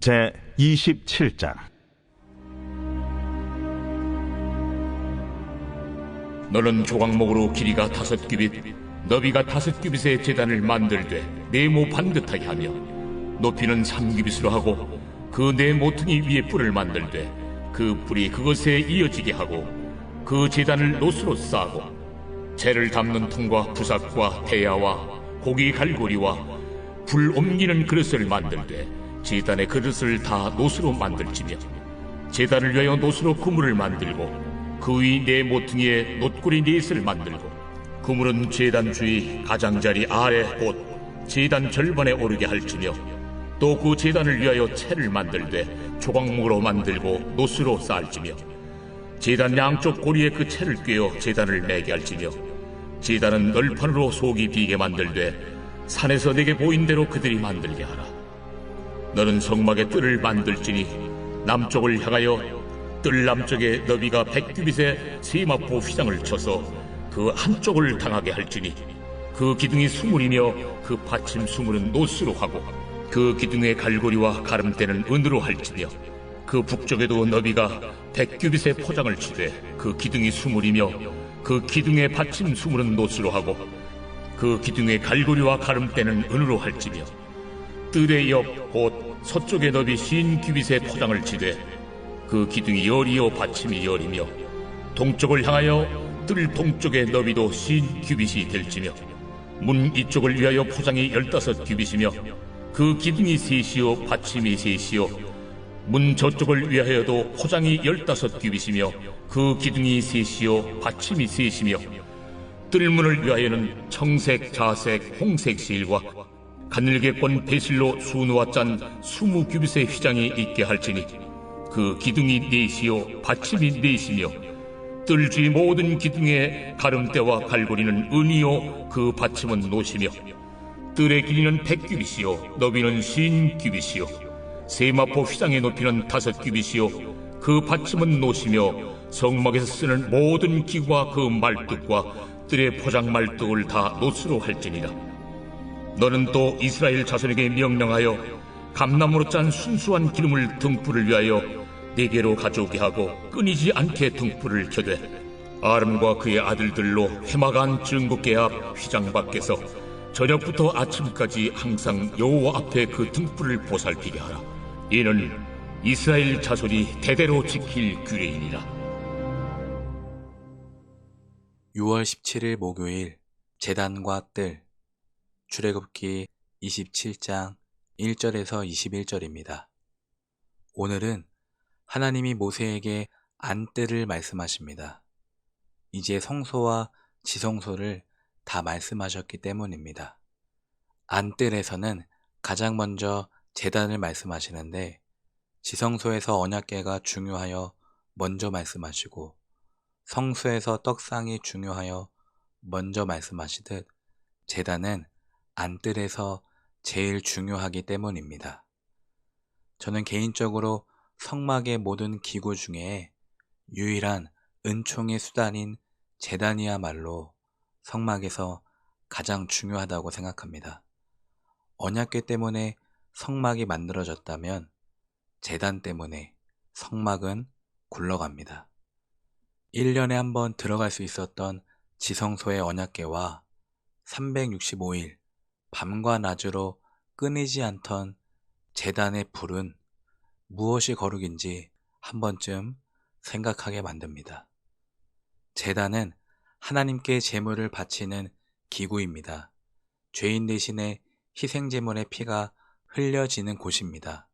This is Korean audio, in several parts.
제 27장. 너는 조각목으로 길이가 5규빗, 너비가 5규빗의 제단을 만들되 네모 반듯하게 하며, 높이는 3규빗으로 하고 그 네 모퉁이 위에 뿔을 만들되 그 뿔이 그것에 이어지게 하고 그 제단을 노스로 싸고, 재를 담는 통과 부삭과 대야와 고기 갈고리와 불 옮기는 그릇을 만들되 제단의 그릇을 다 노스로 만들지며, 제단을 위하여 노스로 그물을 만들고 그 위 네 모퉁이에 놋고리 넷을 만들고, 그물은 제단 주위 가장자리 아래 곧 제단 절반에 오르게 할지며, 또 그 제단을 위하여 채를 만들되 조각목으로 만들고 노스로 쌓을지며, 제단 양쪽 고리에 그 채를 꿰어 제단을 매게 할지며, 제단은 널판으로 속이 비게 만들되 산에서 내게 보인 대로 그들이 만들게 하라. 너는 성막의 뜰을 만들지니 남쪽을 향하여 뜰 남쪽에 너비가 100규빗의 세마포 휘장을 쳐서 그 한쪽을 당하게 할지니, 그 기둥이 수물이며 그 받침 수물은 노스로 하고 그 기둥의 갈고리와 가름대는 은으로 할지며, 그 북쪽에도 너비가 100규빗의 포장을 치되 그 기둥이 수물이며 그 기둥의 받침 수물은 노스로 하고 그 기둥의 갈고리와 가름대는 은으로 할지며, 뜰의 옆 곧 서쪽의 너비 50규빗의 포장을 치되 그 기둥이 열이요 받침이 열이며, 동쪽을 향하여 뜰 동쪽의 너비도 50규빗이 될지며, 문 이쪽을 위하여 포장이 15규빗이며 그 기둥이 셋이요 받침이 셋이요, 문 저쪽을 위하여도 포장이 15규빗이며 그 기둥이 셋이요 받침이 셋이며, 뜰문을 위하여는 청색, 자색, 홍색 실과 가늘게 꼰 배실로 수누와 짠 20규빗의 휘장이 있게 할지니, 그 기둥이 넷이요 받침이 넷이며, 뜰 주위 모든 기둥의 가름대와 갈고리는 은이요 그 받침은 노시며, 뜰의 길이는 100규빗이요 너비는 50규빗이요, 세마포 휘장의 높이는 5규빗이요 그 받침은 노시며, 성막에서 쓰는 모든 기구와 그 말뚝과 뜰의 포장 말뚝을 다 노스로 할지니라. 너는 또 이스라엘 자손에게 명령하여 감나무로 짠 순수한 기름을 등불을 위하여 네게로 가져오게 하고 끊이지 않게 등불을 켜되, 아름과 그의 아들들로 회막안 증거계 앞 휘장 밖에서 저녁부터 아침까지 항상 여호와 앞에 그 등불을 보살피게 하라. 이는 이스라엘 자손이 대대로 지킬 규례이니라. 6월 17일 목요일, 제단과 뜰. 출애굽기 27장 1절에서 21절입니다. 오늘은 하나님이 모세에게 안뜰을 말씀하십니다. 이제 성소와 지성소를 다 말씀하셨기 때문입니다. 안뜰에서는 가장 먼저 제단을 말씀하시는데, 지성소에서 언약궤가 중요하여 먼저 말씀하시고, 성소에서 떡상이 중요하여 먼저 말씀하시듯 제단은 안뜰에서 제일 중요하기 때문입니다. 저는 개인적으로 성막의 모든 기구 중에 유일한 은총의 수단인 제단이야말로 성막에서 가장 중요하다고 생각합니다. 언약궤 때문에 성막이 만들어졌다면 제단 때문에 성막은 굴러갑니다. 1년에 한 번 들어갈 수 있었던 지성소의 언약궤와 365일 밤과 낮으로 끊이지 않던 제단의 불은 무엇이 거룩인지 한 번쯤 생각하게 만듭니다. 제단은 하나님께 제물을 바치는 기구입니다. 죄인 대신에 희생제물의 피가 흘려지는 곳입니다.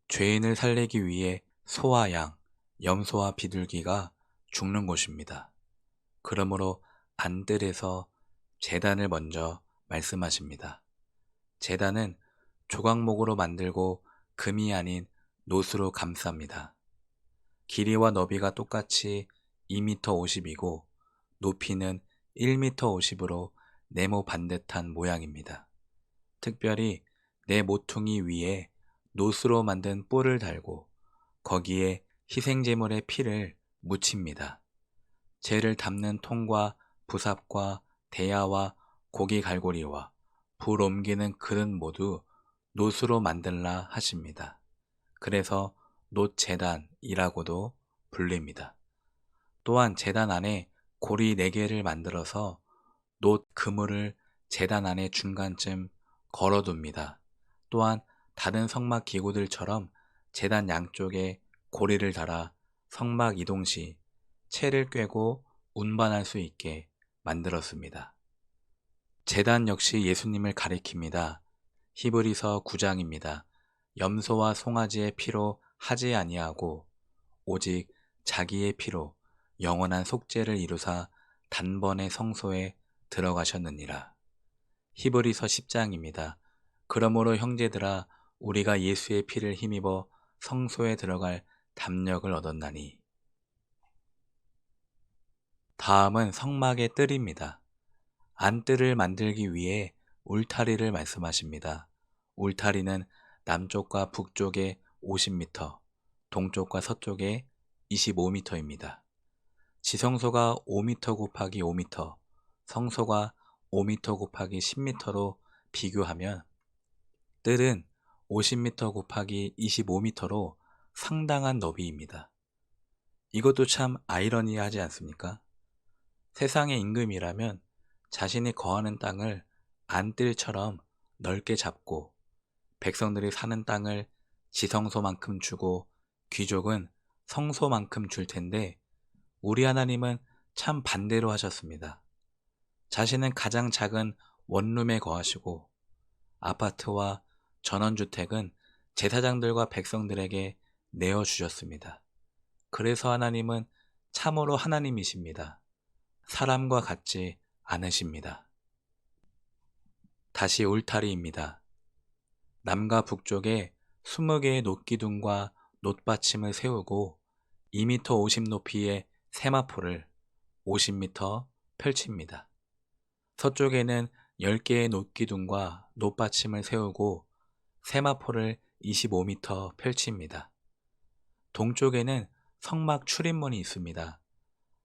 죄인을 살리기 위해 소와 양, 염소와 비둘기가 죽는 곳입니다. 그러므로 안뜰에서 제단을 먼저 말씀하십니다. 제단은 조각목으로 만들고 금이 아닌 노스로 감쌉니다. 길이와 너비가 똑같이 2m 50이고 높이는 1m 50으로 네모 반듯한 모양입니다. 특별히 네 모퉁이 위에 노스로 만든 뿔을 달고 거기에 희생제물의 피를 묻힙니다. 재를 담는 통과 부삽과 대야와 고기 갈고리와 불 옮기는 그릇 모두 놋으로 만들라 하십니다. 그래서 놋제단이라고도 불립니다. 또한 제단 안에 고리 4개를 만들어서 놋 그물을 제단 안에 중간쯤 걸어둡니다. 또한 다른 성막 기구들처럼 제단 양쪽에 고리를 달아 성막 이동 시 채를 꿰고 운반할 수 있게 만들었습니다. 제단 역시 예수님을 가리킵니다. 히브리서 9장입니다. 염소와 송아지의 피로 하지 아니하고 오직 자기의 피로 영원한 속죄를 이루사 단번에 성소에 들어가셨느니라. 히브리서 10장입니다. 그러므로 형제들아 우리가 예수의 피를 힘입어 성소에 들어갈 담력을 얻었나니. 다음은 성막의 뜰입니다. 안뜰을 만들기 위해 울타리를 말씀하십니다. 울타리는 남쪽과 북쪽에 50m, 동쪽과 서쪽에 25m입니다. 지성소가 5m 곱하기 5m, 성소가 5m 곱하기 10m로 비교하면 뜰은 50m 곱하기 25m로 상당한 너비입니다. 이것도 참 아이러니하지 않습니까? 세상의 임금이라면 자신이 거하는 땅을 안뜰처럼 넓게 잡고 백성들이 사는 땅을 지성소만큼 주고 귀족은 성소만큼 줄 텐데 우리 하나님은 참 반대로 하셨습니다. 자신은 가장 작은 원룸에 거하시고 아파트와 전원주택은 제사장들과 백성들에게 내어주셨습니다. 그래서 하나님은 참으로 하나님이십니다. 사람과 같지 않으십니다. 다시 울타리입니다. 남과 북쪽에 20개의 놋기둥과 놋받침을 세우고 2m 50 높이의 세마포를 50m 펼칩니다. 서쪽에는 10개의 놋기둥과 놋받침을 세우고 세마포를 25m 펼칩니다. 동쪽에는 성막 출입문이 있습니다.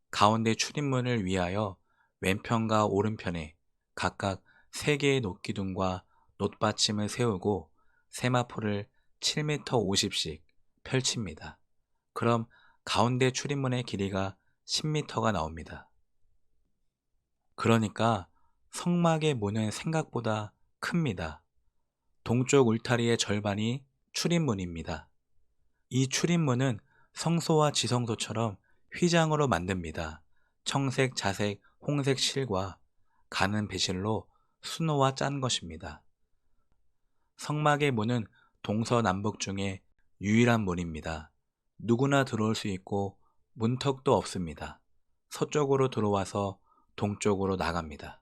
가운데 출입문을 위하여 왼편과 오른편에 각각 3개의 놋기둥과 놋받침을 세우고 세마포를 7m 50씩 펼칩니다. 그럼 가운데 출입문의 길이가 10m가 나옵니다. 그러니까 성막의 문은 생각보다 큽니다. 동쪽 울타리의 절반이 출입문입니다. 이 출입문은 성소와 지성소처럼 휘장으로 만듭니다. 청색, 자색, 홍색 실과 가는 배실로 수놓아 짠 것입니다. 성막의 문은 동서남북 중에 유일한 문입니다. 누구나 들어올 수 있고 문턱도 없습니다. 서쪽으로 들어와서 동쪽으로 나갑니다.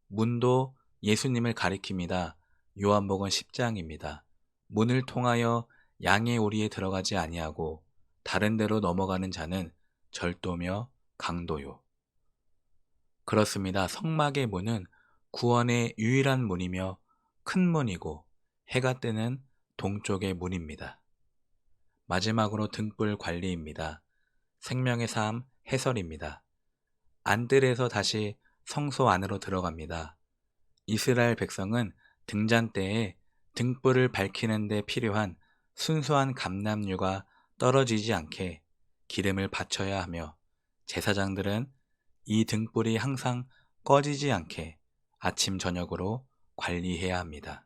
문도 예수님을 가리킵니다. 요한복음 10장입니다. 문을 통하여 양의 오리에 들어가지 아니하고 다른 데로 넘어가는 자는 절도며 강도요. 그렇습니다. 성막의 문은 구원의 유일한 문이며 큰 문이고 해가 뜨는 동쪽의 문입니다. 마지막으로 등불 관리입니다. 생명의 삶 해설입니다. 안뜰에서 다시 성소 안으로 들어갑니다. 이스라엘 백성은 등잔 때에 등불을 밝히는 데 필요한 순수한 감람유가 떨어지지 않게 기름을 바쳐야 하며 제사장들은 이 등불이 항상 꺼지지 않게 아침 저녁으로 관리해야 합니다.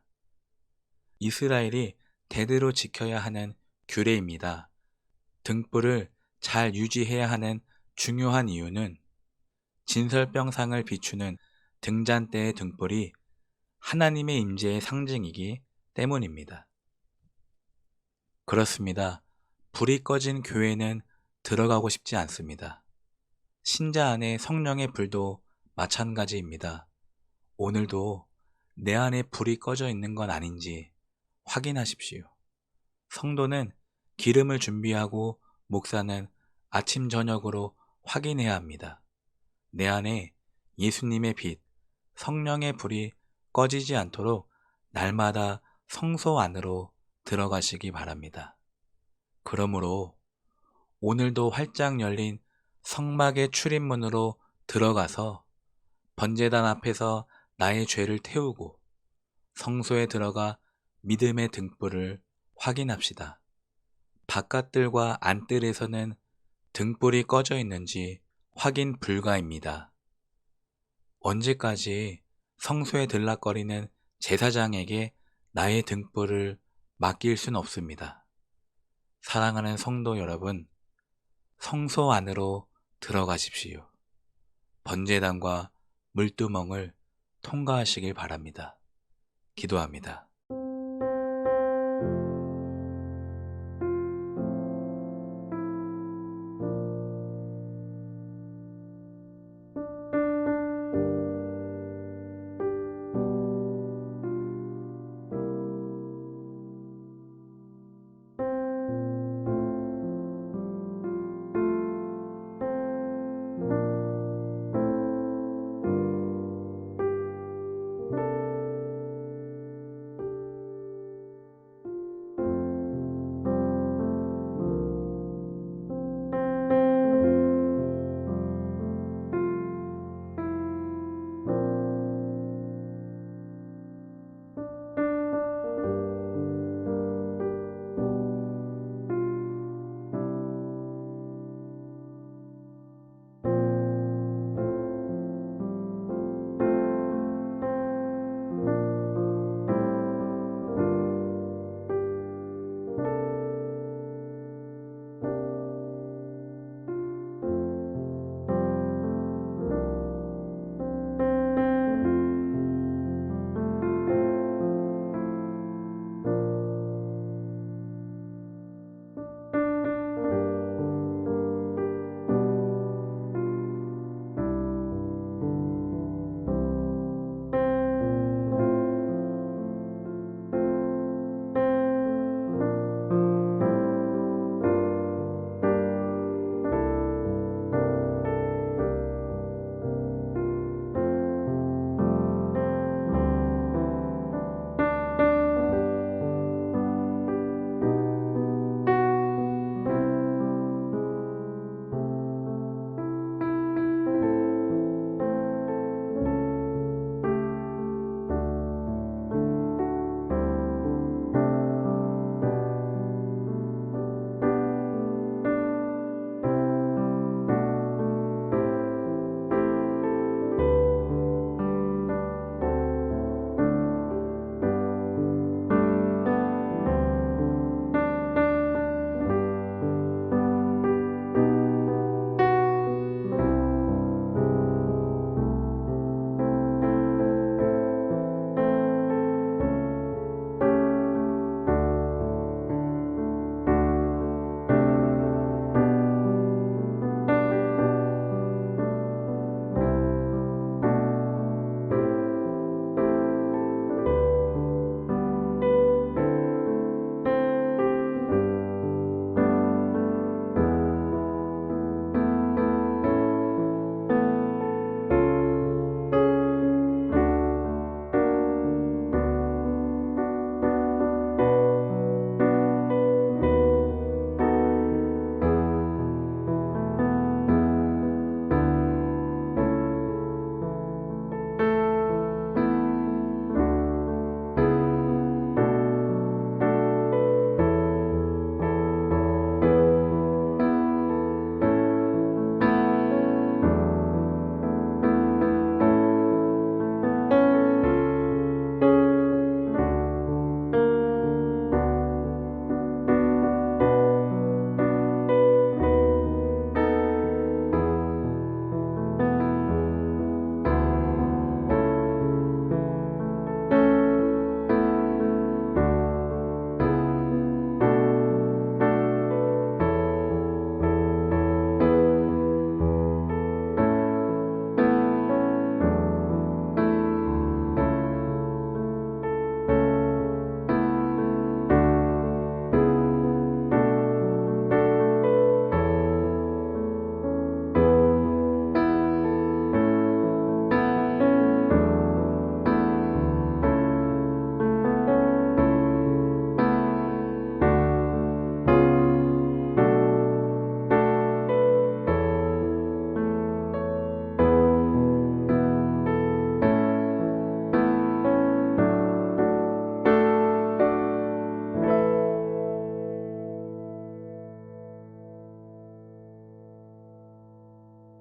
이스라엘이 대대로 지켜야 하는 규례입니다. 등불을 잘 유지해야 하는 중요한 이유는 진설병상을 비추는 등잔대의 등불이 하나님의 임재의 상징이기 때문입니다. 그렇습니다. 불이 꺼진 교회는 들어가고 싶지 않습니다. 신자 안에 성령의 불도 마찬가지입니다. 오늘도 내 안에 불이 꺼져 있는 건 아닌지 확인하십시오. 성도는 기름을 준비하고 목사는 아침 저녁으로 확인해야 합니다. 내 안에 예수님의 빛, 성령의 불이 꺼지지 않도록 날마다 성소 안으로 들어가시기 바랍니다. 그러므로 오늘도 활짝 열린 성막의 출입문으로 들어가서 번제단 앞에서 나의 죄를 태우고 성소에 들어가 믿음의 등불을 확인합시다. 바깥들과 안뜰에서는 등불이 꺼져 있는지 확인 불가입니다. 언제까지 성소에 들락거리는 제사장에게 나의 등불을 맡길 순 없습니다. 사랑하는 성도 여러분, 성소 안으로 들어가십시오. 번제단과 물두멍을 통과하시길 바랍니다. 기도합니다.